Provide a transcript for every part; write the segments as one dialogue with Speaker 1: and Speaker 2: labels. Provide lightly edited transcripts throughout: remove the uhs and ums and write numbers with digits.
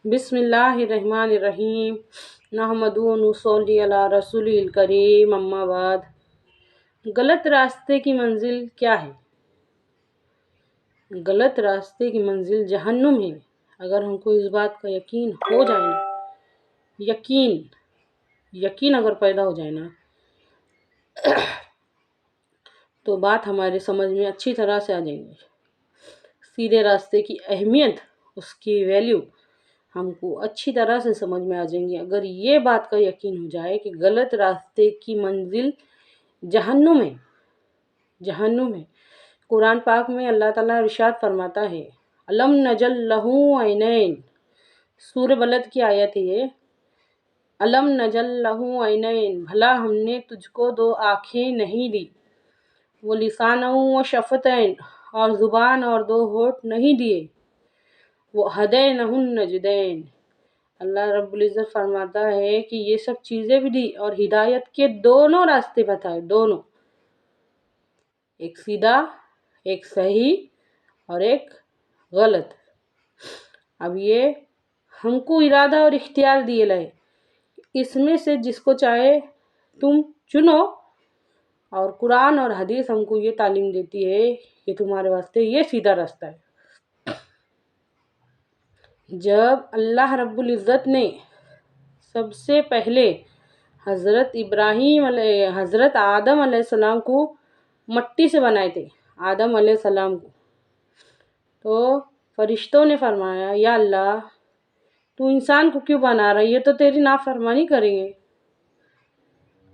Speaker 1: بسم اللہ الرحمن الرحیم نحمدہ و نصلی علی رسول الکریم اما بعد۔ غلط راستے کی منزل کیا ہے؟ غلط راستے کی منزل جہنم ہے۔ اگر ہم کو اس بات کا یقین ہو جائے نا، یقین اگر پیدا ہو جائے نا، تو بات ہمارے سمجھ میں اچھی طرح سے آ جائیں گی۔ سیدھے راستے کی اہمیت، اس کی ویلیو ہم کو اچھی طرح سے سمجھ میں آ جائیں گی۔ اگر یہ بات کا یقین ہو جائے کہ غلط راستے کی منزل جہنم ہے، قرآن پاک میں اللہ تعالیٰ ارشاد فرماتا ہے، الم نجل لہ عینین، سورہ بلد کی آیت ہے یہ، الم نجل لہ عینین، بھلا ہم نے تجھ کو دو آنکھیں نہیں دی، وہ لسانہ و شفتین، اور زبان اور دو ہونٹ نہیں دیے، وہ ہدینہ النجدین، اللہ رب العزت فرماتا ہے کہ یہ سب چیزیں بھی دی اور ہدایت کے دونوں راستے بتائے، دونوں، ایک سیدھا، ایک صحیح اور ایک غلط۔ اب یہ ہم کو ارادہ اور اختیار دیے لائے، اس میں سے جس کو چاہے تم چنو، اور قرآن اور حدیث ہم کو یہ تعلیم دیتی ہے کہ تمہارے واسطے یہ سیدھا راستہ ہے۔ جب اللہ رب العزت نے سب سے پہلے حضرت آدم علیہ السلام کو مٹی سے بنائے تھے، آدم علیہ السلام کو، تو فرشتوں نے فرمایا، یا اللہ تو انسان کو کیوں بنا رہا ہے، یہ تو تیری نافرمانی کریں گے۔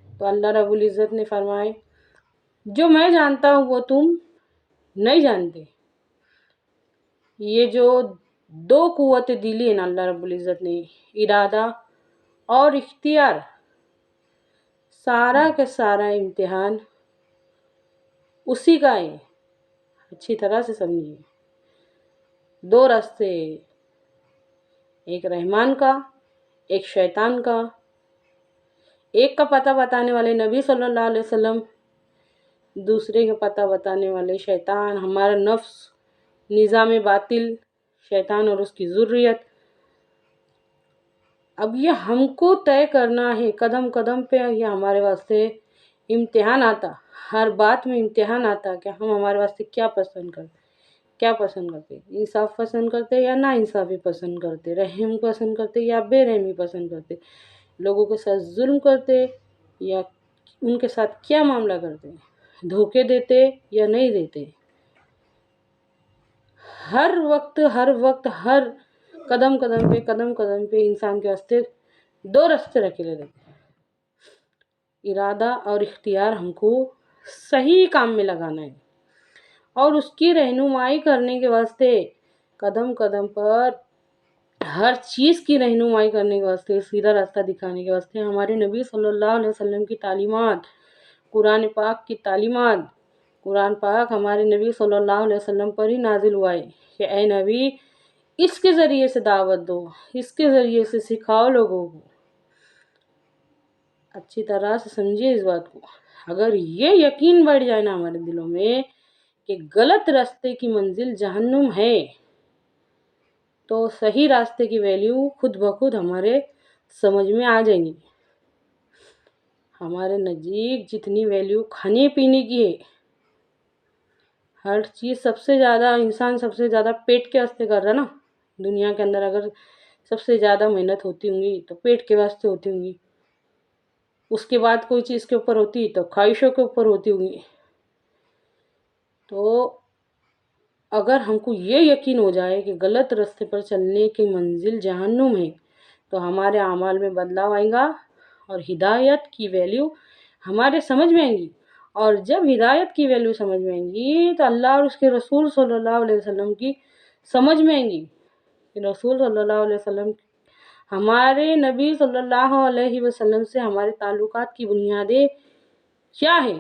Speaker 1: تو اللہ رب العزت نے فرمایا، جو میں جانتا ہوں وہ تم نہیں جانتے۔ یہ جو دو قوت دلی ہیں نا اللہ رب العزت نے، ارادہ اور اختیار، سارا کا سارا امتحان اسی کا ہے، اچھی طرح سے سمجھیے۔ دو راستے، ایک رحمان کا، ایک شیطان کا، ایک کا پتہ بتانے والے نبی صلی اللہ علیہ وسلم، دوسرے کا پتہ بتانے والے شیطان، ہمارا نفس، نظام باطل، شیطان اور اس کی ذریت۔ اب یہ ہم کو طے کرنا ہے، قدم قدم پہ یہ ہمارے واسطے امتحان آتا، ہر بات میں امتحان آتا کہ ہم ہمارے واسطے کیا پسند کرتے، انصاف پسند کرتے یا نا انصافی پسند کرتے، رحم پسند کرتے یا بے رحمی پسند کرتے، لوگوں کے ساتھ ظلم کرتے یا ان کے ساتھ کیا معاملہ کرتے، دھوکے دیتے یا نہیں دیتے۔ ہر وقت ہر قدم قدم پہ انسان کے واسطے دو راستے رکھے لے رہتے۔ ارادہ اور اختیار ہم کو صحیح کام میں لگانا ہے، اور اس کی رہنمائی کرنے کے واسطے قدم قدم پر ہر چیز کی رہنمائی کرنے کے واسطے، سیدھا راستہ دکھانے کے واسطے ہمارے نبی صلی اللہ علیہ وسلم کی تعلیمات، قرآن پاک کی تعلیمات، قرآن پاک ہمارے نبی صلی اللہ علیہ وسلم پر ہی نازل ہوا ہے کہ اے نبی اس کے ذریعے سے دعوت دو، اس کے ذریعے سے سکھاؤ لوگوں کو۔ اچھی طرح سے سمجھیے اس بات کو۔ اگر یہ یقین بڑھ جائے نا ہمارے دلوں میں کہ غلط راستے کی منزل جہنم ہے، تو صحیح راستے کی ویلیو خود بخود ہمارے سمجھ میں آ جائیں گی۔ ہمارے نزدیک جتنی ویلیو کھانے پینے کی ہے، ہر چیز انسان سب سے زیادہ پیٹ کے واسطے کر رہا نا، دنیا کے اندر اگر سب سے زیادہ محنت ہوتی ہوں گی تو پیٹ کے واسطے ہوتی ہوں گی، اس کے بعد کوئی چیز کے اوپر ہوتی تو خواہشوں کے اوپر ہوتی ہوں گی۔ تو اگر ہم کو یہ یقین ہو جائے کہ غلط راستے پر چلنے کی منزل جہنم ہے، تو ہمارے اعمال میں بدلاؤ آئے گا اور ہدایت کی ویلیو ہمارے سمجھ میں آئیں گی۔ اور جب ہدایت کی ویلیو سمجھ میں آئیں گی تو اللہ اور اس کے رسول صلی اللہ علیہ وسلم کی سمجھ میں آئیں گی کہ رسول صلی اللہ علیہ وسلم، ہمارے نبی صلی اللہ علیہ وسلم سے ہمارے تعلقات کی بنیادیں کیا ہیں۔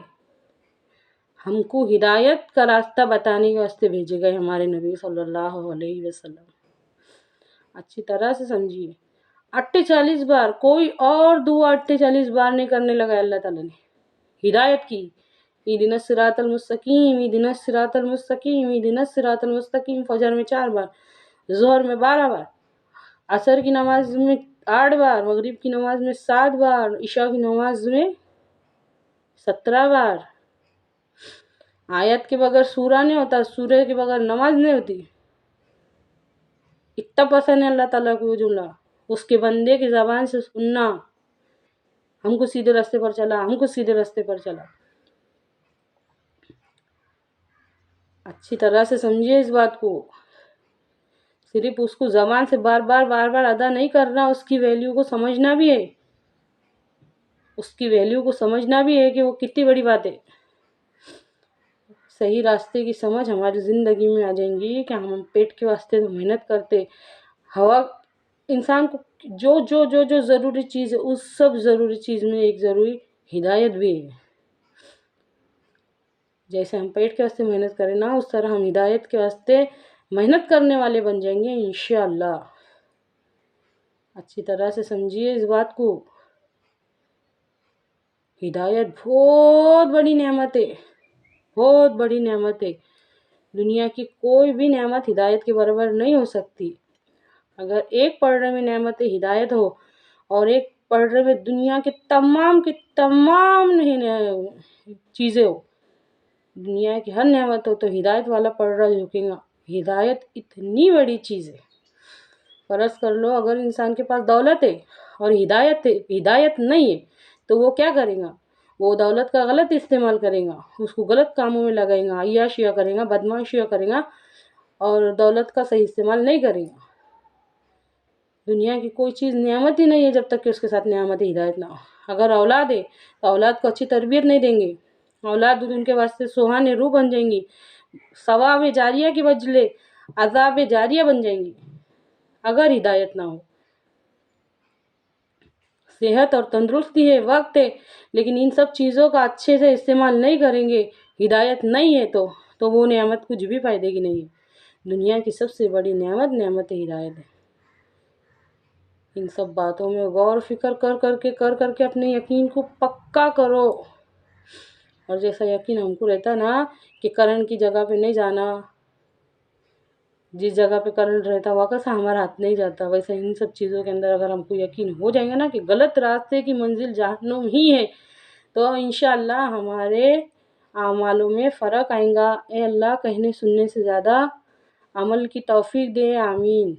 Speaker 1: ہم کو ہدایت کا راستہ بتانے کے واسطے بھیجے گئے ہمارے نبی صلی اللہ علیہ وسلم۔ اچھی طرح سے سمجھیے، 48 بار، کوئی اور دعا 48 بار نہیں کرنے لگا اللہ تعالیٰ نے ہدایت کی، اہدنا الصراط المستقیم، اہدنا الصراط المستقیم، اہدنا الصراط المستقیم، فجر میں 4 بار، ظہر میں 12 بار، عصر کی نماز میں 8 بار، مغرب کی نماز میں 7 بار، عشاء کی نماز میں 17 بار۔ آیت کے بغیر سورہ نہیں ہوتا، سورہ کے بغیر نماز نہیں ہوتی۔ اتنا پسند ہے اللہ تعالیٰ کو وہ جملہ، اس کے بندے کی زبان سے سننا، ہم کو سیدھے راستے پر چلا، ہم کو سیدھے راستے پر چلا۔ اچھی طرح سے سمجھیے اس بات کو، صرف اس کو زبان سے بار بار ادا نہیں کرنا، اس کی ویلیو کو سمجھنا بھی ہے، اس کی ویلیو کو سمجھنا بھی ہے کہ وہ کتنی بڑی بات ہے۔ صحیح راستے کی سمجھ ہماری زندگی میں آ جائیں گی کہ ہم پیٹ کے واسطے محنت کرتے، ہوا انسان کو جو جو جو جو ضروری چیز ہے، اس سب ضروری چیز میں ایک ضروری ہدایت بھی ہے۔ جیسے ہم پیٹ کے واسطے محنت کریں نا، اس طرح ہم ہدایت کے واسطے محنت کرنے والے بن جائیں گے انشاءاللہ۔ اچھی طرح سے سمجھیے اس بات کو، ہدایت بہت بڑی نعمت ہے، بہت بڑی نعمت ہے۔ دنیا کی کوئی بھی نعمت ہدایت کے برابر نہیں ہو سکتی۔ اگر ایک پڑھنے میں نعمت ہدایت ہو اور ایک پڑھنے میں دنیا کے تمام چیزیں ہو، دنیا کی ہر نعمت ہو، تو ہدایت والا پڑھ رہا جھکے گا۔ ہدایت اتنی بڑی چیز ہے۔ فرض کر لو اگر انسان کے پاس دولت ہے اور ہدایت نہیں ہے تو وہ کیا کرے گا؟ وہ دولت کا غلط استعمال کرے گا، اس کو غلط کاموں میں لگائے گا، عیاشیاں کرے گا، بدمعاشیاں کرے گا اور دولت کا صحیح استعمال نہیں کرے گا۔ دنیا کی کوئی چیز نعمت ہی نہیں ہے جب تک کہ اس کے ساتھ نعمت ہدایت نہ ہو۔ اگر اولاد ہے تو اولاد کو اچھی تربیت نہیں دیں گے، اولاد ان کے واسطے سوہانے روح بن جائیں گی، ثواب جاریہ کے بدلے عذاب جاریہ بن جائیں گی اگر ہدایت نہ ہو۔ صحت اور تندرستی ہے، وقت ہے، لیکن ان سب چیزوں کا اچھے سے استعمال نہیں کریں گے، ہدایت نہیں ہے تو وہ نعمت کچھ بھی فائدے کی نہیں ہے۔ دنیا کی سب سے بڑی نعمت ہدایت ہے۔ ان سب باتوں میں غور و فکر کر کے اپنے یقین کو پکا کرو، اور جیسا یقین ہم کو رہتا نا کہ کرنٹ کی جگہ پہ نہیں جانا، جس جگہ پہ کرنٹ رہتا وہاں سے ہمارا ہاتھ نہیں جاتا، ویسے ان سب چیزوں کے اندر اگر ہم کو یقین ہو جائیں گے نا کہ غلط راستے کی منزل جہنم ہی ہے، تو انشاءاللہ ہمارے اعمالوں میں فرق آئیں گا۔ اے اللہ کہنے سننے سے زیادہ عمل کی توفیق دے، آمین۔